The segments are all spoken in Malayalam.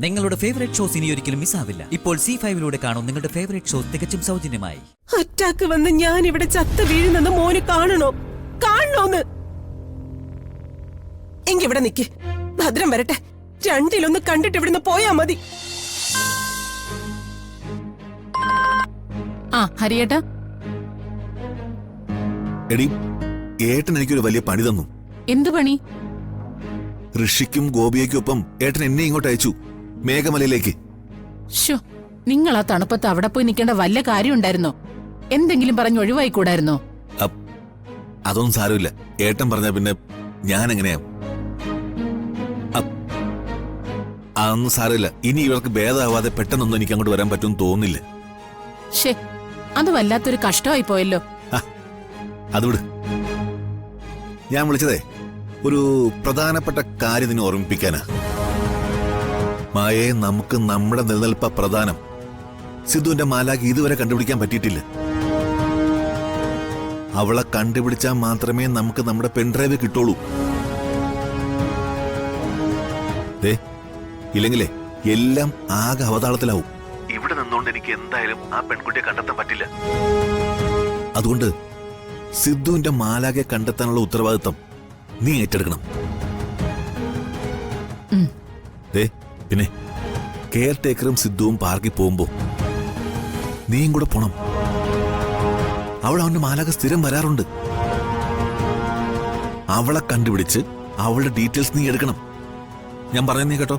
നിങ്ങളുടെ ഫേവറേറ്റ് ഷോസ് ഇനി ഒരിക്കലും മിസ്സാവില്ല. ഇപ്പോൾ C5 കാണും നിങ്ങളുടെ ഫേവറേറ്റ് ഷോസ് തികച്ചും സൗജന്യമായി. അറ്റാക്ക് വന്ന് ഞാൻ ഇവിടെ ചത്ത് വീഴുന്നെന്ന് മോന് കാണണോന്ന് എങ്കി ഇവിടെ നിക്ക്. ഭദ്രം വരട്ടെ. രണ്ടിലൊന്ന് കണ്ടിട്ട് ഇവിടുന്ന് പോയാ മതി. ഹരിയേട്ടാ, എടി, ഏട്ടൻ എനിക്കൊരു വലിയ പണി തന്നു. എന്തു പണി? ഋഷിക്കും ഗോപിയയ്ക്കൊപ്പം ഏട്ടൻ എന്നെ ഇങ്ങോട്ട് അയച്ചു, മേഘമലയിലേക്ക്. ഷോ, നിങ്ങൾ ആ തണുപ്പത്ത് അവിടെ പോയി നിൽക്കേണ്ട വല്ല കാര്യം ഉണ്ടായിരുന്നോ? എന്തെങ്കിലും പറഞ്ഞ് ഒഴിവായിക്കൂടായിരുന്നോ? അതൊന്നും സാരമില്ല. ഏട്ടൻ പറഞ്ഞ പിന്നെ ഞാൻ എങ്ങനെയാ? അതൊന്നും സാരമില്ല. ഇനി ഇവർക്ക് ഭേദമാവാതെ പെട്ടെന്നൊന്നും എനിക്ക് അങ്ങോട്ട് വരാൻ പറ്റുമെന്ന് തോന്നുന്നില്ല. ഷേ, അത് വല്ലാത്തൊരു കഷ്ടമായി പോയല്ലോ. അതുവിട്. ഞാൻ വിളിച്ചതേ ഒരു പ്രധാനപ്പെട്ട കാര്യം നിന്നെ ഓർമ്മിപ്പിക്കാനാ. മായയെ നമുക്ക് നമ്മുടെ നിലനിൽപ്പ പ്രധാനം. സിദ്ധുവിന്റെ മാലാഖ് ഇതുവരെ കണ്ടുപിടിക്കാൻ പറ്റിയിട്ടില്ല. അവളെ കണ്ടുപിടിച്ചാൽ മാത്രമേ നമുക്ക് നമ്മുടെ പെൺഡ്രൈവ് കിട്ടുള്ളൂ. ഇല്ലെങ്കിലേ എല്ലാം ആകെ അവതാളത്തിലാവും. ഇവിടെ നിന്നുകൊണ്ട് എനിക്ക് എന്തായാലും ആ പെൺകുട്ടിയെ കണ്ടെത്താൻ പറ്റില്ല. അതുകൊണ്ട് സിദ്ധുവിന്റെ മാലാഖെ കണ്ടെത്താനുള്ള ഉത്തരവാദിത്തം നീ ഏറ്റെടുക്കണം. പിന്നെ കെയർ ടേക്കറും സിദ്ധുവും പാർക്കിൽ പോകുമ്പോ നീയും കൂടെ പോണം. അവിടെ അവന്റെ മാലാഖ സ്ഥിരം വരാറുണ്ട്. അവളെ കണ്ടുപിടിച്ച് അവളുടെ ഡീറ്റെയിൽസ് നീ എടുക്കണം. ഞാൻ പറയുന്ന നീ കേട്ടോ?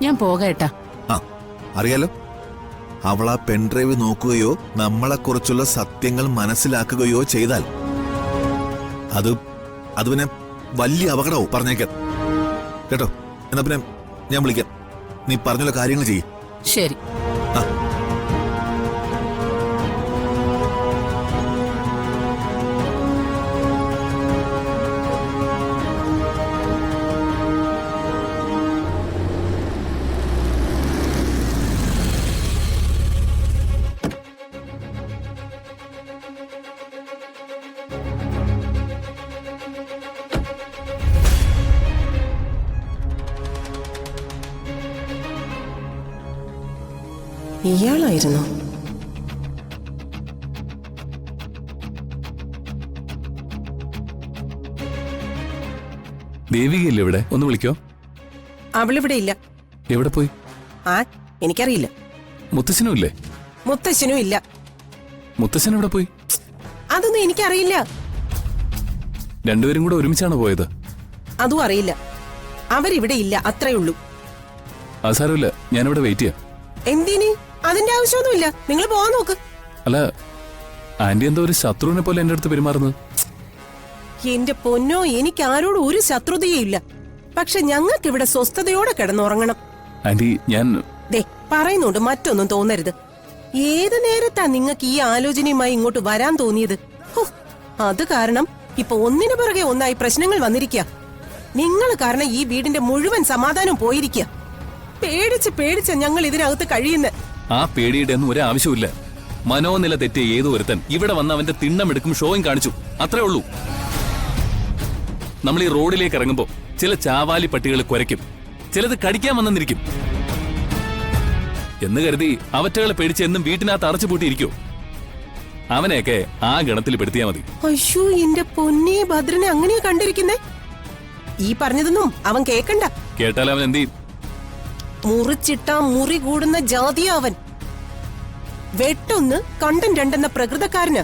ഞാൻ പോകേട്ടാ. അറിയാലോ, അവൾ ആ പെൺഡ്രൈവ് നോക്കുകയോ നമ്മളെക്കുറിച്ചുള്ള സത്യങ്ങൾ മനസ്സിലാക്കുകയോ ചെയ്താൽ അത് പിന്നെ വലിയ അപകടവും. പറഞ്ഞേക്കാം കേട്ടോ? എന്നാ പിന്നെ ഞാൻ വിളിക്കാം. നീ പറഞ്ഞുള്ള കാര്യങ്ങൾ ചെയ്യും. ശരി. ഇയാളായിരുന്നു. ദേവികയില്ലേ ഇവിടെ? ഒന്ന് വിളിക്കോ? അവളിവിടെ ഇല്ല. എവിടെ പോയി? എനിക്കറിയില്ല. മുത്തശ്ശനും ഇല്ലേ? മുത്തശ്ശനും ഇല്ല. മുത്തശ്ശൻ എവിടെ പോയി? അതൊന്നും എനിക്കറിയില്ല. രണ്ടുപേരും കൂടെ ഒരുമിച്ചാണ് പോയത്? അതും അറിയില്ല. അവരിവിടെ ഇല്ല, അത്രേ ഉള്ളൂ. അത് സാരമില്ല, ഞാനിവിടെ വെയിറ്റ് ചെയ്യാം. എന്തിന്? അതിന്റെ ആവശ്യമൊന്നുമില്ല. നിങ്ങൾ പോവാൻ നോക്ക്. അല്ല, ആന്റി എന്തോ ഒരു ശത്രുവിനെ പോലെ എന്റെ അടുത്ത് പെരുമാറുന്നത്. എന്റെ പൊന്നോ, എനിക്ക് ആരോടും ഒരു ശത്രുതയേ ഇല്ല. പക്ഷെ ഞങ്ങൾക്ക് ഇവിടെ സ്വസ്ഥതയോടെ കിടന്നുറങ്ങണം. ആന്റി, ഞാൻ പറയുന്നുണ്ട്, മറ്റൊന്നും തോന്നരുത്. ഏത് നേരത്താ നിങ്ങൾക്ക് ഈ ആലോചനയുമായി ഇങ്ങോട്ട് വരാൻ തോന്നിയത്? അത് കാരണം ഇപ്പൊ ഒന്നിനു പിറകെ ഒന്നായി പ്രശ്നങ്ങൾ വന്നിരിക്കുക. നിങ്ങൾ കാരണം ഈ വീടിന്റെ മുഴുവൻ സമാധാനം പോയിരിക്കുക. പേടിച്ച് ഞങ്ങൾ ഇതിനകത്ത് കഴിയുന്ന. ആ പേടിയുടെ ഒന്നും ഒരു ആവശ്യമില്ല. മനോനില തെറ്റിയ ഏതോ ഒരുത്തൻ ഇവിടെ വന്ന് അവന്റെ തിണ്ണമെടുക്കും ഷോയും കാണിച്ചു, അത്രേ ഉള്ളൂ. നമ്മൾ ഈ റോഡിലേക്ക് ഇറങ്ങുമ്പോ ചില ചാവാലി പട്ടികൾ കുരയ്ക്കും, ചിലത് കടിക്കാൻ വന്നെന്നിരിക്കും എന്ന് കരുതി അവറ്റകളെ പേടിച്ച് എന്നും വീട്ടിനകത്ത് അടച്ചുപൂട്ടിയിരിക്കോ? അവനെയൊക്കെ ആ ഗണത്തിൽ പെടുത്തിയാ മതി. അയ്യോ, എന്റെ പൊന്നേ, ഭദ്രനെ അങ്ങനെയാ കണ്ടിരിക്കുന്നേ. ഈ പറഞ്ഞതൊന്നും അവൻ കേക്കണ്ട. കേട്ടാൽ അവൻ എന്ത് ചെയ്യും? മുറിച്ചിട്ട മുറി കൂടുന്ന ജാതിയാവൻ. വെട്ടൊന്ന് കണ്ടും രണ്ടെന്ന പ്രകൃതക്കാരന്.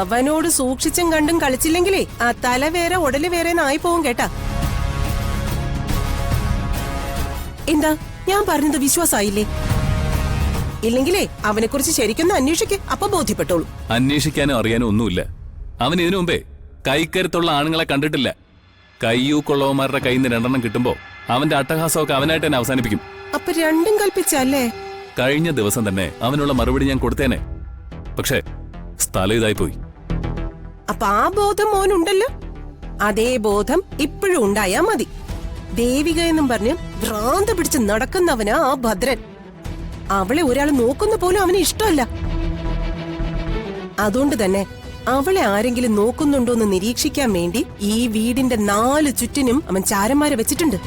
അവനോട് സൂക്ഷിച്ചും കണ്ടും കളിച്ചില്ലെങ്കിലേ ആ തല വേറെ ഉടല് വേറെ ആയി പോവും കേട്ടാ. എന്താ ഞാൻ പറഞ്ഞത് വിശ്വാസായില്ലേ? ഇല്ലെങ്കിലേ അവനെ കുറിച്ച് ശരിക്കൊന്ന് അന്വേഷിക്ക്, അപ്പൊ ബോധ്യപ്പെട്ടോളൂ. അന്വേഷിക്കാനോ അറിയാനോ ഒന്നുമില്ല. അവൻ ഇതിനു മുമ്പേ കൈക്കരുത്തുള്ള ആണുങ്ങളെ കണ്ടിട്ടില്ല. കയ്യൂക്കൊള്ളവന്മാരുടെ കയ്യിൽ നിന്ന് രണ്ടെണ്ണം കിട്ടുമ്പോ അവന്റെ അട്ടഹാസമൊക്കെ അവനായിട്ട് തന്നെ അവസാനിപ്പിക്കും. അപ്പൊ രണ്ടും കൽപ്പിച്ചല്ലേ? കഴിഞ്ഞ ദിവസം തന്നെ അവനുള്ള മറുപടി ഞാൻ കൊടുത്തേനെ. പക്ഷേ സ്ഥലം ഇതായി പോയി. അപ്പൊ ആ ബോധം മോനുണ്ടല്ലോ. അതേ ബോധം ഇപ്പോഴും ഉണ്ടായാ മതി. ദേവിക എന്നും പറഞ്ഞ് ഭ്രാന്ത് പിടിച്ച് നടക്കുന്നവനാ ആ ഭദ്രൻ. അവളെ ഒരാൾ നോക്കുന്ന പോലും അവന് ഇഷ്ടമല്ല. അതുകൊണ്ട് തന്നെ അവളെ ആരെങ്കിലും നോക്കുന്നുണ്ടോന്ന് നിരീക്ഷിക്കാൻ വേണ്ടി ഈ വീടിന്റെ 4 ചുറ്റിനും അവൻ ചാരന്മാരെ വെച്ചിട്ടുണ്ട്.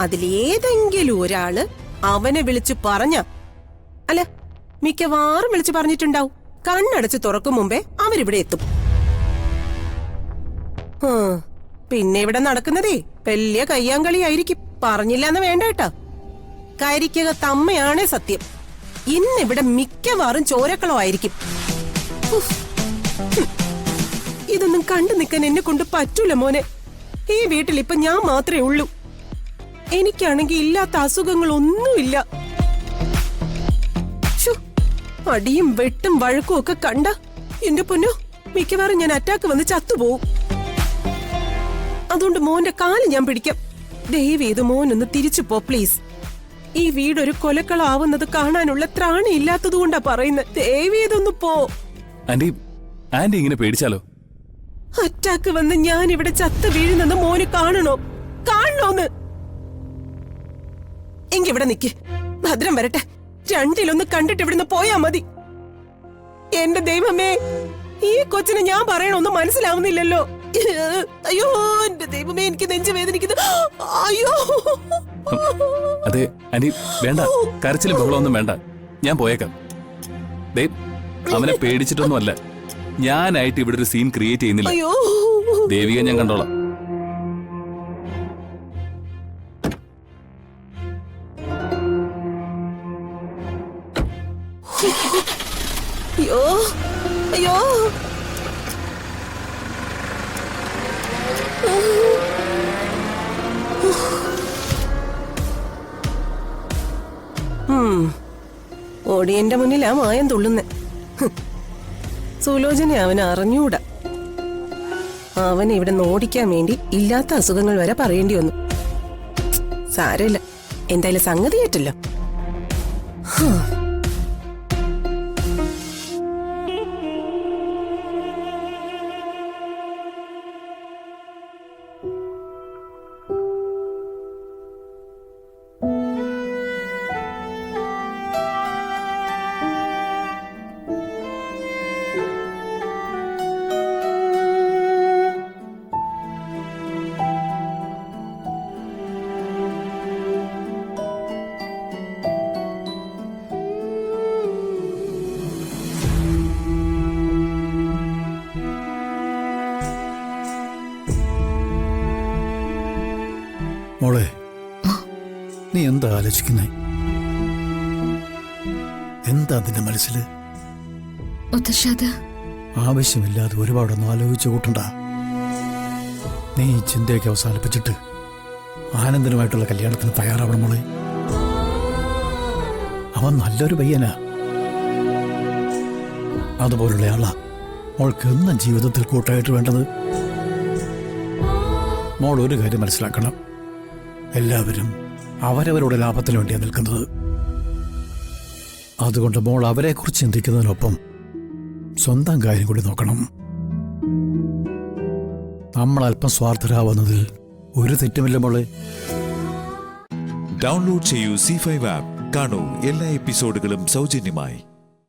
അതിലേതെങ്കിലും ഒരാള് അവനെ വിളിച്ചു പറഞ്ഞ, അല്ല മിക്കവാറും വിളിച്ചു പറഞ്ഞിട്ടുണ്ടാവും. കണ്ണടച്ച് തുറക്കും മുമ്പേ അവരിവിടെ എത്തും. പിന്നെ ഇവിടെ നടക്കുന്നതേ വലിയ കയ്യാങ്കളിയായിരിക്കും. പറഞ്ഞില്ലാന്ന് വേണ്ട കേട്ടാ. കരിക്കകത്തമ്മയാണേ സത്യം. ഇന്നിവിടെ മിക്കവാറും ചോരക്കളമായിരിക്കും. ഇതൊന്നും കണ്ടു നിൽക്കാൻ എന്നെ കൊണ്ട് പറ്റൂല മോനെ. ഈ വീട്ടിൽ ഇപ്പൊ ഞാൻ മാത്രമേ ഉള്ളൂ. എനിക്കാണെങ്കിൽ ഇല്ലാത്ത അസുഖങ്ങളൊന്നുമില്ല. അടിയും വെട്ടും വഴക്കും ഒക്കെ കണ്ട എന്റെ പൊന്നോ, മിക്കവാറും ഞാൻ അറ്റാക്ക് വന്ന് ചത്തുപോകും. അതുകൊണ്ട് മോന്റെ കാല് ഞാൻ പിടിക്കാം. ദയവ് ചെയ്ത് മോനൊന്ന് തിരിച്ചു പോ പ്ലീസ്. ഈ വീടൊരു കൊലക്കളാവുന്നത് കാണാനുള്ള ത്രാണി ഇല്ലാത്തത് കൊണ്ടാ പറയുന്നത്. ദയവ് ചെയ്തൊന്ന് പോ. ആന്റി ഇങ്ങനെ പേടിച്ചാലോ? അറ്റാക്ക് വന്ന് ഞാൻ ഇവിടെ ചത്ത് വീഴുന്നെന്ന് മോന് കാണണോന്ന്? എങ്കിവിടെ നിക്ക്, ഭദ്രം വരട്ടെ. രണ്ടിലൊന്ന് കണ്ടിട്ട് ഇവിടുന്ന് പോയാ മതി. എന്റെ ദൈവമേ, ഈ കൊച്ചിനെ ഞാൻ പറയണൊന്നും മനസ്സിലാവുന്നില്ലല്ലോ. അയ്യോ എന്റെ ദൈവമേ, എനിക്ക് നെഞ്ചു വേദനിക്കുന്നു. അയ്യോ. അതെ ആന്റി, വേണ്ട, കരച്ചിലും ബഹളമൊന്നും വേണ്ട. ഞാൻ പോയേക്കാം. അവനെ പേടിച്ചിട്ടൊന്നുമല്ല, ഞാനായിട്ട് ഇവിടെ ഒരു സീൻ ക്രിയേറ്റ് ചെയ്യുന്നില്ല. ദേവിക ഞാൻ കണ്ടോളാം. അയ്യോ അയ്യോ. ഓടിയന്റെ മുന്നിലാ മായം തുള്ളുന്നെ. സുലോചന അവന് അറിഞ്ഞൂടാ. അവനെ ഇവിടെ ഓടിക്കാൻ വേണ്ടി ഇല്ലാത്ത അസുഖങ്ങൾ വരെ പറയേണ്ടി വന്നു. സാരമില്ല, എന്തായാലും സംഗതി ഏറ്റല്ലോ. മോളെ, നീ എന്താ ആലോചിക്കുന്നേ? എന്താ നിന്റെ മനസ്സില്? ആവശ്യമില്ലാതെ ഒരുപാടൊന്നും ആലോചിച്ചു കൂട്ടണ്ട. നീ ഈ ചിന്തയൊക്കെ അവസാനിപ്പിച്ചിട്ട് ആനന്ദനുമായിട്ടുള്ള കല്യാണത്തിന് തയ്യാറാവണം മോളെ. അവൻ നല്ലൊരു പയ്യനാ. അതുപോലുള്ള ആളാ മോൾക്ക് എന്നും ജീവിതത്തിൽ കൂട്ടായിട്ട് വേണ്ടത്. മോൾ ഒരു കാര്യം മനസ്സിലാക്കണം, എല്ലാവരും അവരവരുടെ ലാഭത്തിന് വേണ്ടിയാണ് നിൽക്കുന്നത്. അതുകൊണ്ട് മോൾ അവരെക്കുറിച്ച് ചിന്തിക്കുന്നതിനൊപ്പം സ്വന്തം കാര്യം കൂടി നോക്കണം. നമ്മൾ അല്പം സ്വാർത്ഥരാവുന്നതിൽ ഒരു തെറ്റുമില്ല മോളെ. ഡൗൺലോഡ് ചെയ്യൂ C5 ആപ്പ്. കാണൂ എല്ലാ എപ്പിസോഡുകളും സൗജന്യമായി.